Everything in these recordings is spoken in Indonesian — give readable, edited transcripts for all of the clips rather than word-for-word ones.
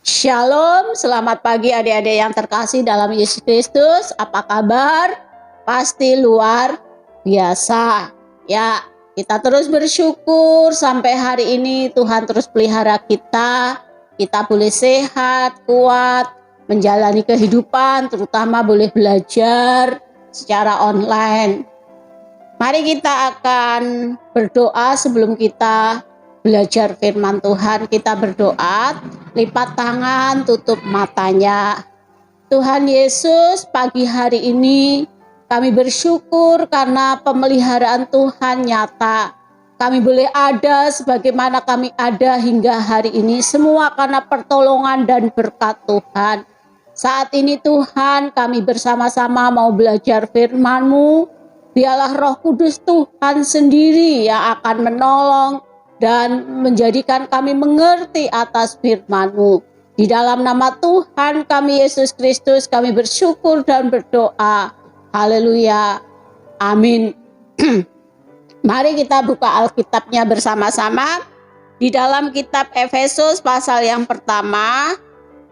Shalom, selamat pagi adik-adik yang terkasih dalam Yesus Kristus. Apa kabar? Pasti luar biasa. Ya, kita terus bersyukur sampai hari ini Tuhan terus pelihara kita. Kita boleh sehat, kuat, menjalani kehidupan, terutama boleh belajar secara online. Mari kita akan berdoa sebelum kita belajar firman Tuhan. Kita berdoa, lipat tangan, tutup matanya. Tuhan Yesus, pagi hari ini kami bersyukur karena pemeliharaan Tuhan nyata. Kami boleh ada sebagaimana kami ada hingga hari ini, semua karena pertolongan dan berkat Tuhan. Saat ini Tuhan, kami bersama-sama mau belajar firman-Mu. Biarlah Roh Kudus Tuhan sendiri yang akan menolong dan menjadikan kami mengerti atas firman-Mu. Di dalam nama Tuhan kami Yesus Kristus kami bersyukur dan berdoa. Haleluya. Amin. Mari kita buka Alkitabnya bersama-sama. Di dalam kitab Efesus pasal yang pertama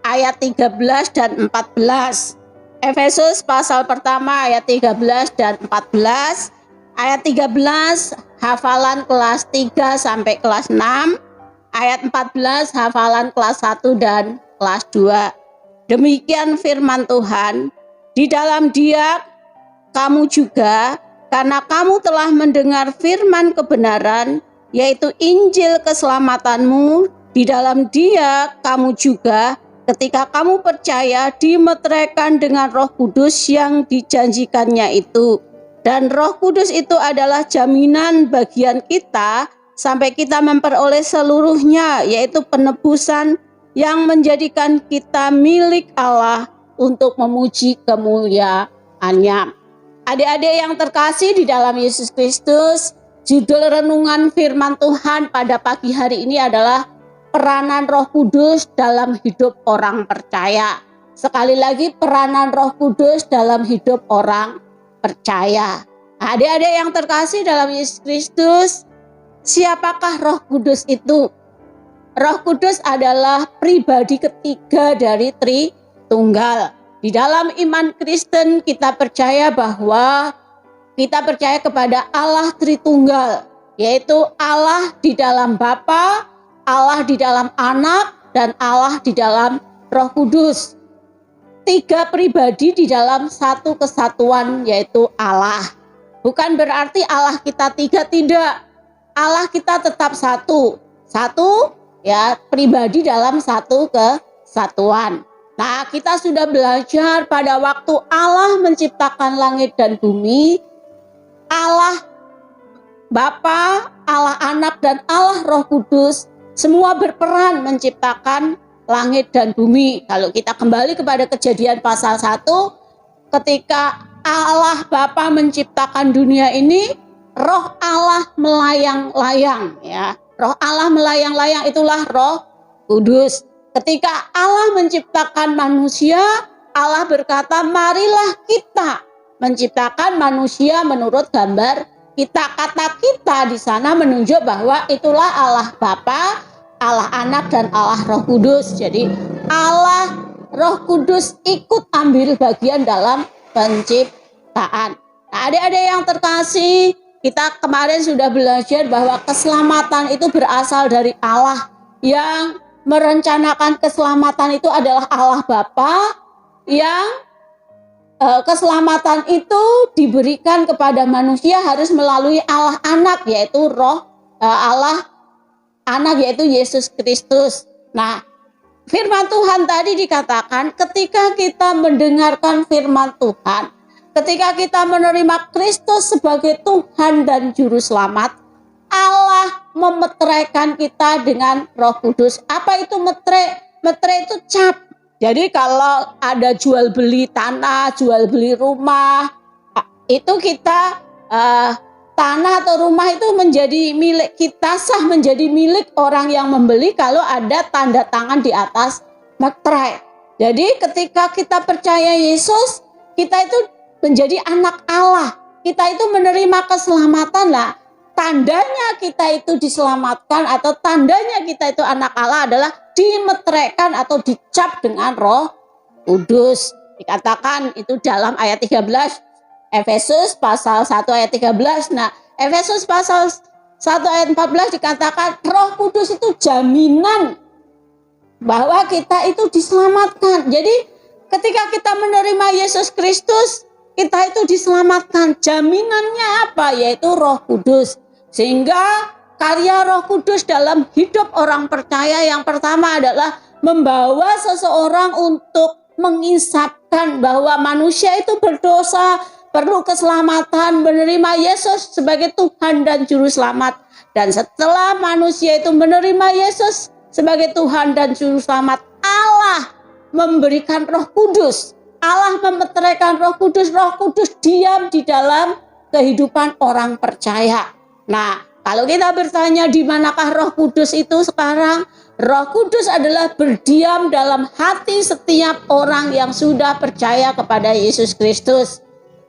ayat 13 dan 14. Efesus pasal pertama ayat 13 dan 14. Ayat 13 hafalan kelas 3 sampai kelas 6. Ayat 14 hafalan kelas 1 dan kelas 2. Demikian firman Tuhan. Di dalam Dia kamu juga, karena kamu telah mendengar firman kebenaran, yaitu Injil keselamatanmu, di dalam Dia kamu juga, ketika kamu percaya, dimeteraikan dengan Roh Kudus yang dijanjikannya itu. Dan Roh Kudus itu adalah jaminan bagian kita sampai kita memperoleh seluruhnya, yaitu penebusan yang menjadikan kita milik Allah untuk memuji kemuliaannya. Adik-adik yang terkasih di dalam Yesus Kristus, judul renungan firman Tuhan pada pagi hari ini adalah peranan Roh Kudus dalam hidup orang percaya. Sekali lagi, peranan Roh Kudus dalam hidup orang percaya. Adik-adik yang terkasih dalam Yesus Kristus, siapakah Roh Kudus itu? Roh Kudus adalah pribadi ketiga dari Tritunggal. Di dalam iman Kristen kita percaya bahwa kita percaya kepada Allah Tritunggal, yaitu Allah di dalam Bapa, Allah di dalam Anak, dan Allah di dalam Roh Kudus. Tiga pribadi di dalam satu kesatuan, yaitu Allah. Bukan berarti Allah kita tiga, tidak. Allah kita tetap satu. Satu ya, pribadi dalam satu kesatuan. Nah, kita sudah belajar pada waktu Allah menciptakan langit dan bumi, Allah Bapa, Allah Anak, dan Allah Roh Kudus semua berperan menciptakan langit dan bumi. Kalau kita kembali kepada Kejadian pasal 1, ketika Allah Bapa menciptakan dunia ini, Roh Allah melayang-layang, ya. Roh Allah melayang-layang itulah Roh Kudus. Ketika Allah menciptakan manusia, Allah berkata, marilah kita menciptakan manusia menurut gambar kita. Kata kita di sana menunjuk bahwa itulah Allah Bapa, Allah Anak, dan Allah Roh Kudus. Jadi Allah Roh Kudus ikut ambil bagian dalam penciptaan. Nah, adik-adik yang terkasih, kita kemarin sudah belajar bahwa keselamatan itu berasal dari Allah. Yang merencanakan keselamatan itu adalah Allah Bapa, yang keselamatan itu diberikan kepada manusia harus melalui Allah Anak, yaitu Roh Allah Anak, yaitu Yesus Kristus. Nah, firman Tuhan tadi dikatakan ketika kita mendengarkan firman Tuhan, ketika kita menerima Kristus sebagai Tuhan dan Juru Selamat, Allah memeteraikan kita dengan Roh Kudus. Apa itu meterai? Meterai itu cap. Jadi kalau ada jual beli tanah, jual beli rumah, itu kita tanah atau rumah itu menjadi milik kita, sah menjadi milik orang yang membeli kalau ada tanda tangan di atas meterai. Jadi ketika kita percaya Yesus, kita itu menjadi anak Allah. Kita itu menerima keselamatan lah. Tandanya kita itu diselamatkan atau tandanya kita itu anak Allah adalah dimeteraikan atau dicap dengan Roh Kudus. Dikatakan itu dalam ayat 13, Efesus pasal 1 ayat 13. Nah, Efesus pasal 1 ayat 14 dikatakan Roh Kudus itu jaminan bahwa kita itu diselamatkan. Jadi ketika kita menerima Yesus Kristus, kita itu diselamatkan. Jaminannya apa? Yaitu Roh Kudus. Sehingga karya Roh Kudus dalam hidup orang percaya yang pertama adalah membawa seseorang untuk mengisapkan bahwa manusia itu berdosa, perlu keselamatan, menerima Yesus sebagai Tuhan dan Juru Selamat. Dan setelah manusia itu menerima Yesus sebagai Tuhan dan Juru Selamat, Allah memberikan Roh Kudus. Allah memeteraikan Roh Kudus. Roh Kudus diam di dalam kehidupan orang percaya. Nah, kalau kita bertanya di manakah Roh Kudus itu sekarang? Roh Kudus adalah berdiam dalam hati setiap orang yang sudah percaya kepada Yesus Kristus.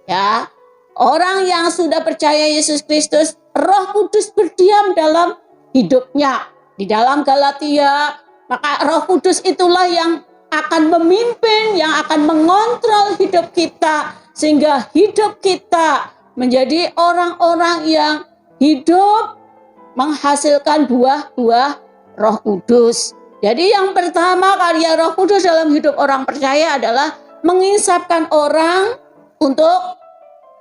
Ya, orang yang sudah percaya Yesus Kristus, Roh Kudus berdiam dalam hidupnya. Di dalam Galatia, maka Roh Kudus itulah yang akan memimpin, yang akan mengontrol hidup kita, sehingga hidup kita menjadi orang-orang yang hidup menghasilkan buah-buah Roh Kudus. Jadi yang pertama karya Roh Kudus dalam hidup orang percaya adalah mengisapkan orang untuk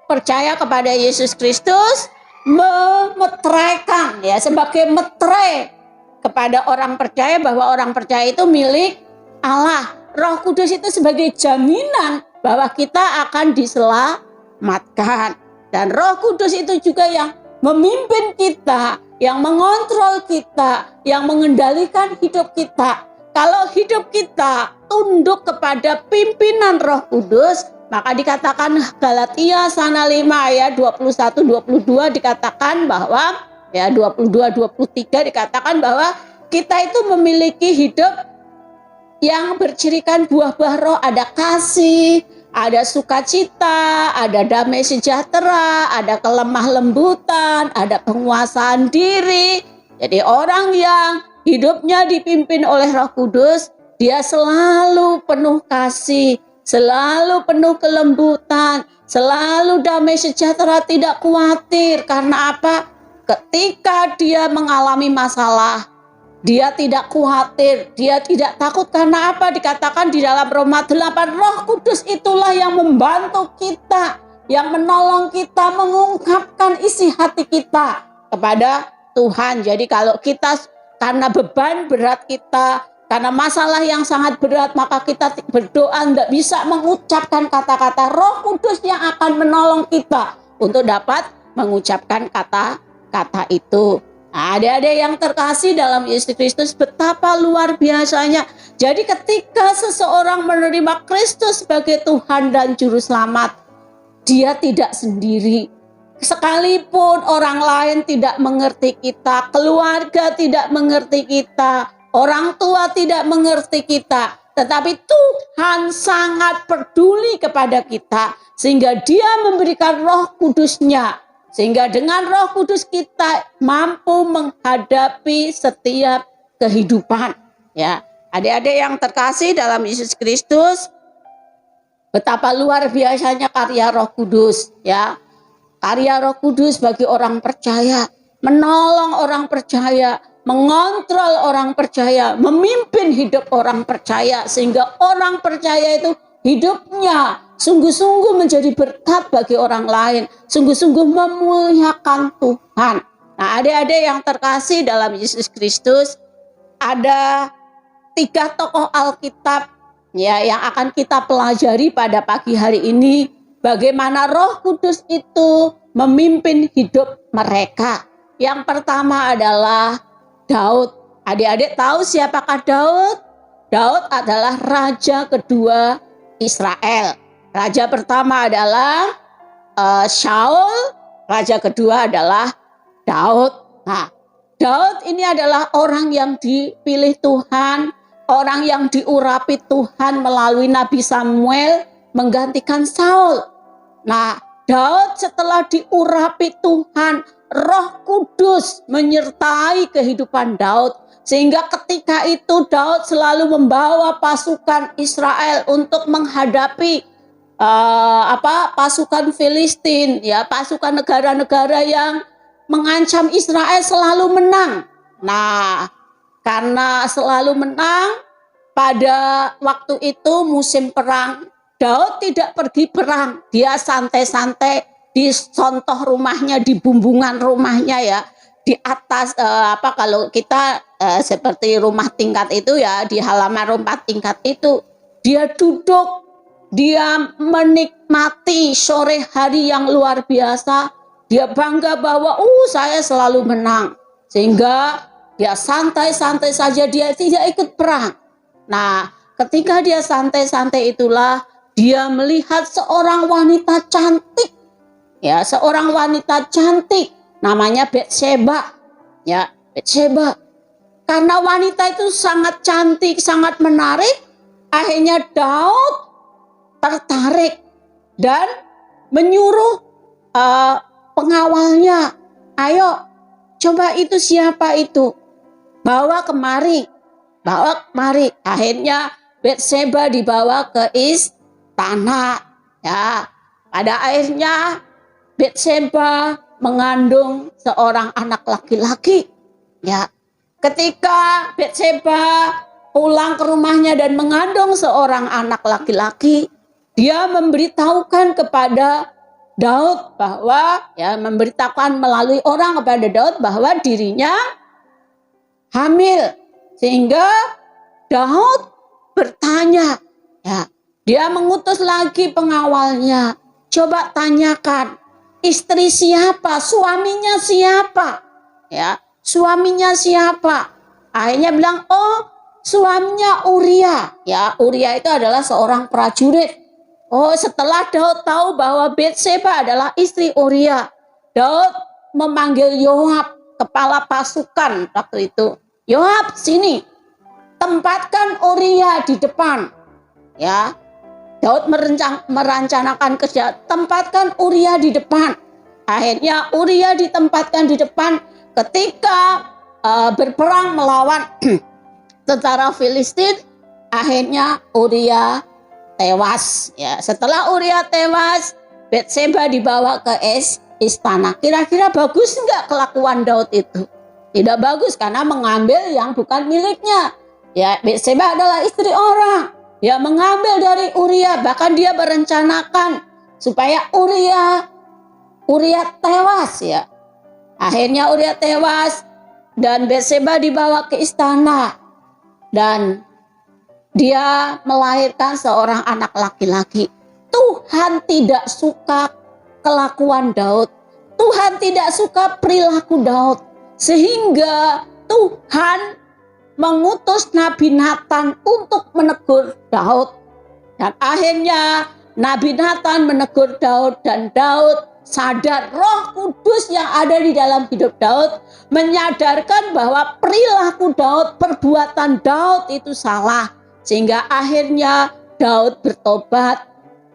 percaya kepada Yesus Kristus, memeteraikan ya, sebagai meterai kepada orang percaya bahwa orang percaya itu milik Allah. Roh Kudus itu sebagai jaminan bahwa kita akan diselamatkan. Dan Roh Kudus itu juga yang memimpin kita, yang mengontrol kita, yang mengendalikan hidup kita. Kalau hidup kita tunduk kepada pimpinan Roh Kudus, maka dikatakan Galatia sana 5 ayat 21-22 dikatakan bahwa ya 22-23 dikatakan bahwa kita itu memiliki hidup yang bercirikan buah-buah roh. Ada kasih, ada sukacita, ada damai sejahtera, ada kelemah lembutan, ada penguasaan diri. Jadi orang yang hidupnya dipimpin oleh Roh Kudus, dia selalu penuh kasih, selalu penuh kelembutan, selalu damai sejahtera, tidak khawatir. Karena apa? Ketika dia mengalami masalah, dia tidak khawatir, dia tidak takut. Karena apa? Dikatakan di dalam Roma 8, Roh Kudus itulah yang membantu kita, yang menolong kita mengungkapkan isi hati kita kepada Tuhan. Jadi kalau kita karena beban berat kita, karena masalah yang sangat berat, maka kita berdoa tidak bisa mengucapkan kata-kata, Roh Kudus yang akan menolong kita untuk dapat mengucapkan kata-kata itu. Nah, adik-adik yang terkasih dalam Yesus Kristus, betapa luar biasanya. Jadi ketika seseorang menerima Kristus sebagai Tuhan dan Juru Selamat, dia tidak sendiri. Sekalipun orang lain tidak mengerti kita, keluarga tidak mengerti kita, orang tua tidak mengerti kita, tetapi Tuhan sangat peduli kepada kita, sehingga Dia memberikan Roh Kudus-Nya. Sehingga dengan Roh Kudus kita mampu menghadapi setiap kehidupan. Ya, adik-adik yang terkasih dalam Yesus Kristus, betapa luar biasanya karya Roh Kudus. Ya, karya Roh Kudus bagi orang percaya, menolong orang percaya, mengontrol orang percaya, memimpin hidup orang percaya, sehingga orang percaya itu hidupnya sungguh-sungguh menjadi berkat bagi orang lain, sungguh-sungguh memuliakan Tuhan. Nah, adik-adik yang terkasih dalam Yesus Kristus, ada 3 tokoh Alkitab ya yang akan kita pelajari pada pagi hari ini, bagaimana Roh Kudus itu memimpin hidup mereka. Yang pertama adalah Daud. Adik-adik tahu siapakah Daud? Daud adalah raja kedua Israel. Raja pertama adalah Shaul, raja kedua adalah Daud. Nah, Daud ini adalah orang yang dipilih Tuhan, orang yang diurapi Tuhan melalui Nabi Samuel menggantikan Saul. Nah, Daud setelah diurapi Tuhan, Roh Kudus menyertai kehidupan Daud, Sehingga ketika itu Daud selalu membawa pasukan Israel untuk menghadapi pasukan Filistin, ya, pasukan negara-negara yang mengancam Israel selalu menang. Nah, karena selalu menang, pada waktu itu musim perang, Daud tidak pergi perang, dia santai-santai di contoh rumahnya, di bumbungan rumahnya, ya, di atas kalau kita seperti rumah tingkat itu, ya, di halaman rumah tingkat itu dia duduk, dia menikmati sore hari yang luar biasa, dia bangga bahwa saya selalu menang, sehingga dia santai-santai saja, dia tidak ikut perang. Nah, ketika dia santai-santai itulah dia melihat seorang wanita cantik, ya, seorang wanita cantik namanya Batseba, ya, Batseba. Karena wanita itu sangat cantik, sangat menarik, akhirnya Daud tertarik dan menyuruh pengawalnya, ayo coba itu siapa itu, bawa kemari. Akhirnya Batseba dibawa ke istana, ya. Pada akhirnya Batseba mengandung seorang anak laki-laki, ya. Ketika Batseba pulang ke rumahnya dan mengandung seorang anak laki-laki, dia memberitahukan kepada Daud bahwa, ya, memberitahukan melalui orang kepada Daud bahwa dirinya hamil. Sehingga Daud bertanya, ya, dia mengutus lagi pengawalnya, coba tanyakan istri siapa, suaminya siapa, ya, suaminya siapa. Akhirnya bilang, suaminya Uria, ya, Uria itu adalah seorang prajurit. Setelah Daud tahu bahwa Batseba adalah istri Uria, Daud memanggil Yoab, kepala pasukan waktu itu. Yoab, sini, tempatkan Uria di depan, ya. Daud merencanakan kerja, tempatkan Uria di depan. Akhirnya Uria ditempatkan di depan ketika berperang melawan tentara Filistin. Akhirnya Uria tewas, ya. Setelah Uria tewas, Batseba dibawa ke istana. Kira-kira bagus enggak kelakuan Daud itu? Tidak bagus, karena mengambil yang bukan miliknya. Ya, Batseba adalah istri orang. Ya, mengambil dari Uria, bahkan dia merencanakan supaya Uria tewas, ya. Akhirnya Uria tewas dan Batseba dibawa ke istana dan dia melahirkan seorang anak laki-laki. Tuhan tidak suka kelakuan Daud. Tuhan tidak suka perilaku Daud. Sehingga Tuhan mengutus Nabi Nathan untuk menegur Daud. Dan akhirnya Nabi Nathan menegur Daud dan Daud sadar Roh Kudus yang ada di dalam hidup Daud menyadarkan bahwa perilaku Daud, perbuatan Daud itu salah. Sehingga akhirnya Daud bertobat.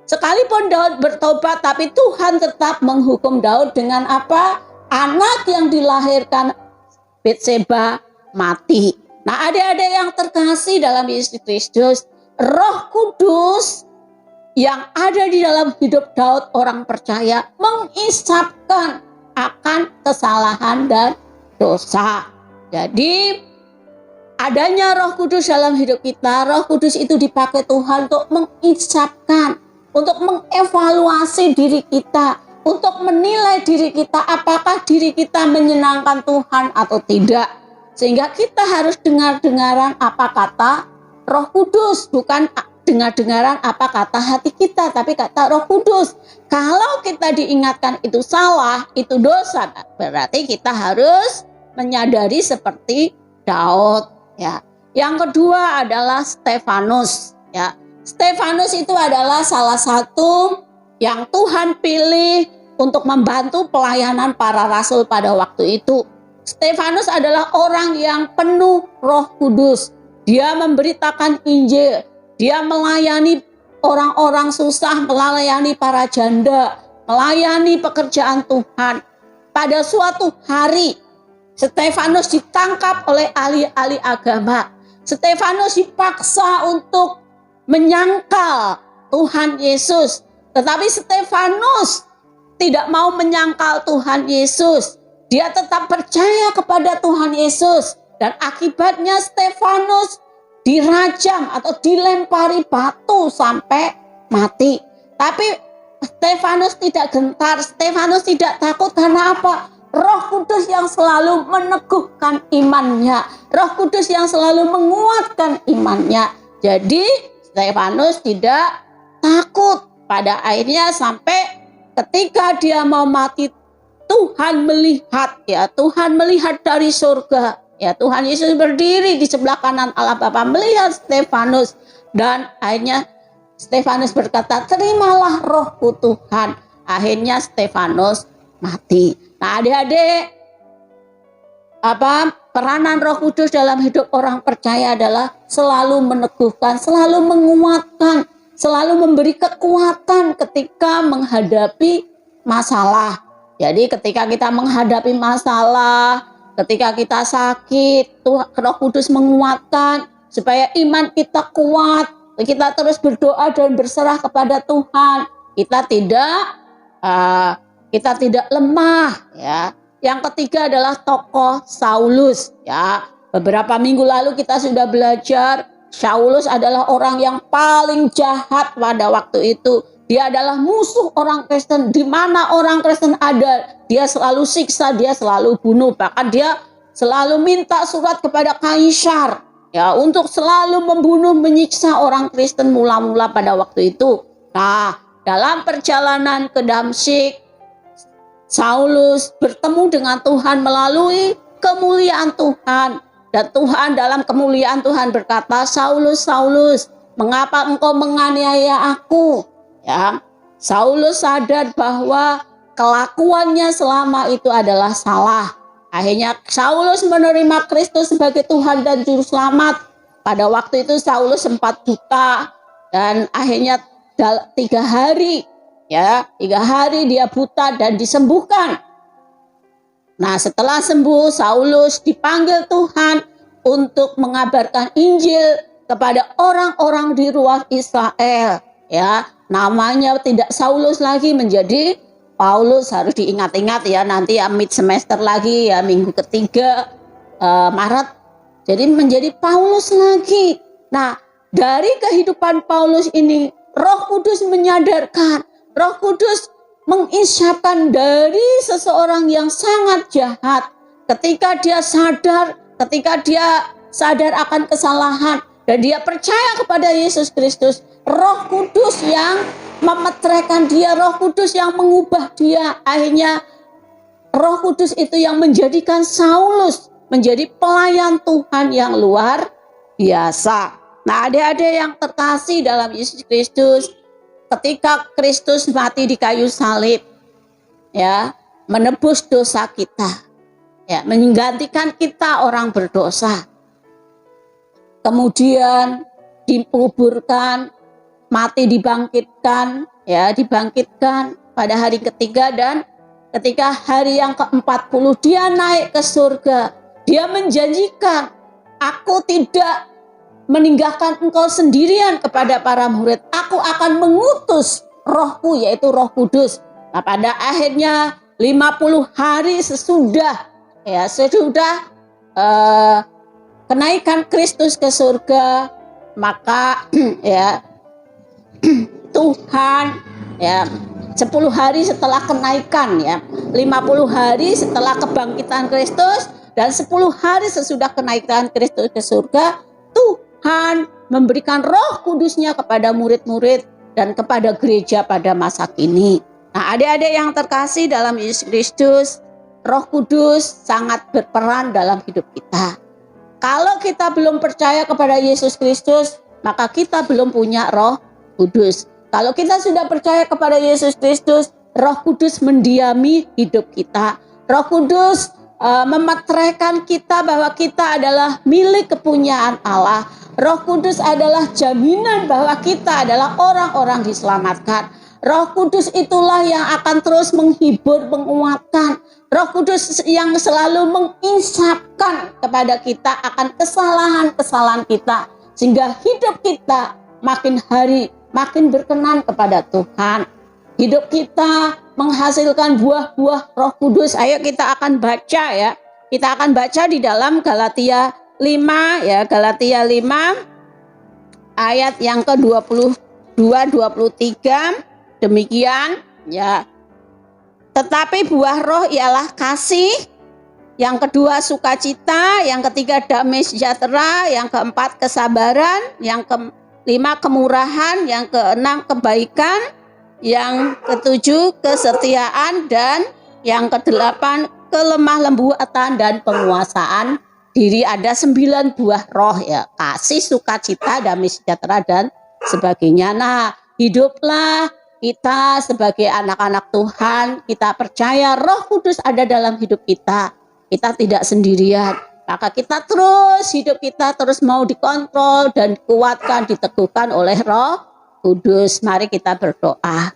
Sekalipun Daud bertobat, tapi Tuhan tetap menghukum Daud dengan apa? Anak yang dilahirkan Batseba mati. Nah, adik-adik yang terkasih dalam Yesus Kristus, Roh Kudus yang ada di dalam hidup Daud orang percaya mengisapkan akan kesalahan dan dosa. Jadi adanya Roh Kudus dalam hidup kita, Roh Kudus itu dipakai Tuhan untuk mengisapkan, untuk mengevaluasi diri kita, untuk menilai diri kita apakah diri kita menyenangkan Tuhan atau tidak. Sehingga kita harus dengar-dengaran apa kata Roh Kudus, bukan dengar-dengaran apa kata hati kita, tapi kata Roh Kudus. Kalau kita diingatkan itu salah, itu dosa, berarti kita harus menyadari seperti Daud, ya. Yang kedua adalah Stefanus, ya. Stefanus itu adalah salah satu yang Tuhan pilih untuk membantu pelayanan para rasul pada waktu itu. Stefanus adalah orang yang penuh Roh Kudus. Dia memberitakan Injil, dia melayani orang-orang susah, melayani para janda, melayani pekerjaan Tuhan. Pada suatu hari, Stefanus ditangkap oleh ahli-ahli agama. Stefanus dipaksa untuk menyangkal Tuhan Yesus. Tetapi Stefanus tidak mau menyangkal Tuhan Yesus. Dia tetap percaya kepada Tuhan Yesus. Dan akibatnya Stefanus dirajam atau dilempari batu sampai mati. Tapi Stefanus tidak gentar, Stefanus tidak takut. Karena apa? Roh Kudus yang selalu meneguhkan imannya, Roh Kudus yang selalu menguatkan imannya. Jadi Stefanus tidak takut. Pada akhirnya sampai ketika dia mau mati, Tuhan melihat, ya Tuhan melihat dari surga. Ya Tuhan Yesus berdiri di sebelah kanan Allah Bapa melihat Stefanus, dan akhirnya Stefanus berkata, terimalah rohku Tuhan. Akhirnya Stefanus mati. Nah adik-adik, peranan Roh Kudus dalam hidup orang percaya adalah selalu meneguhkan, selalu menguatkan, selalu memberi kekuatan ketika menghadapi masalah. Jadi ketika kita menghadapi masalah, ketika kita sakit, Roh Kudus menguatkan supaya iman kita kuat. Kita terus berdoa dan berserah kepada Tuhan. Kita tidak lemah, ya. Yang ketiga adalah tokoh Saulus, ya. Beberapa minggu lalu kita sudah belajar Saulus adalah orang yang paling jahat pada waktu itu. Dia adalah musuh orang Kristen. Di mana orang Kristen ada, dia selalu siksa, dia selalu bunuh. Bahkan dia selalu minta surat kepada kaisar, ya, untuk selalu membunuh, menyiksa orang Kristen mula-mula pada waktu itu. Nah, dalam perjalanan ke Damsyik, Saulus bertemu dengan Tuhan melalui kemuliaan Tuhan. Dan Tuhan dalam kemuliaan Tuhan berkata, Saulus, Saulus, mengapa engkau menganiaya aku? Ya, Saulus sadar bahwa kelakuannya selama itu adalah salah. Akhirnya Saulus menerima Kristus sebagai Tuhan dan Juru Selamat. Pada waktu itu Saulus sempat buta, dan akhirnya 3 hari, ya 3 hari dia buta dan disembuhkan. Nah setelah sembuh, Saulus dipanggil Tuhan untuk mengabarkan Injil kepada orang-orang di luar Israel. Ya, namanya tidak Saulus lagi, menjadi Paulus. Harus diingat-ingat ya, nanti ya mid semester lagi ya, minggu ketiga Maret. Jadi menjadi Paulus lagi. Nah dari kehidupan Paulus ini, Roh Kudus menyadarkan, Roh Kudus mengisyapkan dari seseorang yang sangat jahat. Ketika dia sadar akan kesalahan dan dia percaya kepada Yesus Kristus, Roh Kudus yang memeteraikan dia, Roh Kudus yang mengubah dia. Akhirnya Roh Kudus itu yang menjadikan Saulus menjadi pelayan Tuhan yang luar biasa. Nah adik-adik yang terkasih dalam Yesus Kristus, ketika Kristus mati di kayu salib, ya, menebus dosa kita, ya, menggantikan kita orang berdosa. Kemudian dikuburkan, mati, dibangkitkan, ya, dibangkitkan pada hari ketiga, dan ketika hari yang ke-40 dia naik ke surga. Dia menjanjikan, aku tidak meninggalkan engkau sendirian kepada para murid. Aku akan mengutus rohku, yaitu Roh Kudus. Nah pada akhirnya 50 hari sesudah kenaikan Kristus ke surga, maka ya Tuhan, ya 10 hari setelah kenaikan, ya 50 hari setelah kebangkitan Kristus dan 10 hari sesudah kenaikan Kristus ke surga, Tuhan memberikan Roh Kudusnya kepada murid-murid dan kepada gereja pada masa kini. Nah adik-adik yang terkasih dalam Yesus Kristus, Roh Kudus sangat berperan dalam hidup kita. Kalau kita belum percaya kepada Yesus Kristus, maka kita belum punya Roh Kudus. Kalau kita sudah percaya kepada Yesus Kristus, Roh Kudus mendiami hidup kita. Roh Kudus memeteraikan kita bahwa kita adalah milik kepunyaan Allah. Roh Kudus adalah jaminan bahwa kita adalah orang-orang diselamatkan. Roh Kudus itulah yang akan terus menghibur, menguatkan. Roh Kudus yang selalu mengisapkan kepada kita akan kesalahan-kesalahan kita, sehingga hidup kita makin hari makin berkenan kepada Tuhan. Hidup kita menghasilkan buah-buah Roh Kudus. Ayo kita akan baca ya. Kita akan baca di dalam Galatia 5 ya, Galatia 5 ayat yang ke-22 23. Demikian ya. Tetapi buah roh ialah kasih, yang kedua sukacita, yang ketiga damai sejahtera, yang keempat kesabaran, yang kelima kemurahan, yang keenam kebaikan, yang ketujuh kesetiaan, dan yang kedelapan kelemah lembutan dan penguasaan diri. Ada 9 buah roh ya, kasih, sukacita, damai sejahtera dan sebagainya. Nah, hiduplah kita sebagai anak-anak Tuhan, kita percaya Roh Kudus ada dalam hidup kita. Kita tidak sendirian. Maka kita terus, hidup kita terus mau dikontrol dan dikuatkan, diteguhkan oleh Roh Kudus. Mari kita berdoa.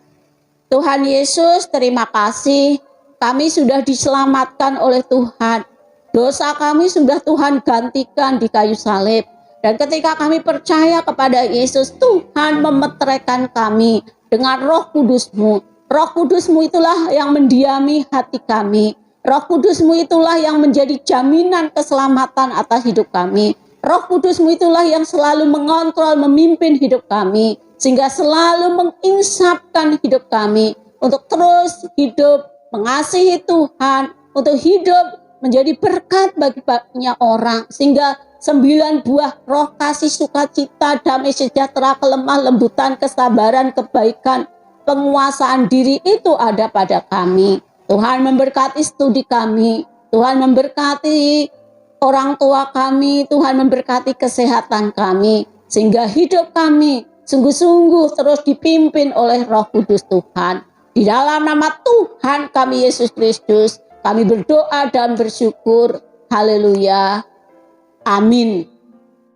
Tuhan Yesus, terima kasih. Kami sudah diselamatkan oleh Tuhan. Dosa kami sudah Tuhan gantikan di kayu salib. Dan ketika kami percaya kepada Yesus, Tuhan memeteraikan kami dengan Roh Kudus-Mu. Roh Kudus-Mu itulah yang mendiami hati kami. Roh Kudus-Mu itulah yang menjadi jaminan keselamatan atas hidup kami. Roh Kudus-Mu itulah yang selalu mengontrol, memimpin hidup kami, sehingga selalu menginsapkan hidup kami untuk terus hidup mengasihi Tuhan, untuk hidup menjadi berkat bagi banyak orang, sehingga 9 buah roh kasih, sukacita, damai sejahtera, kelemah lembutan, kesabaran, kebaikan, penguasaan diri itu ada pada kami. Tuhan memberkati studi kami, Tuhan memberkati orang tua kami, Tuhan memberkati kesehatan kami, sehingga hidup kami sungguh-sungguh terus dipimpin oleh Roh Kudus Tuhan. Di dalam nama Tuhan kami Yesus Kristus, kami berdoa dan bersyukur. Haleluya. Amin.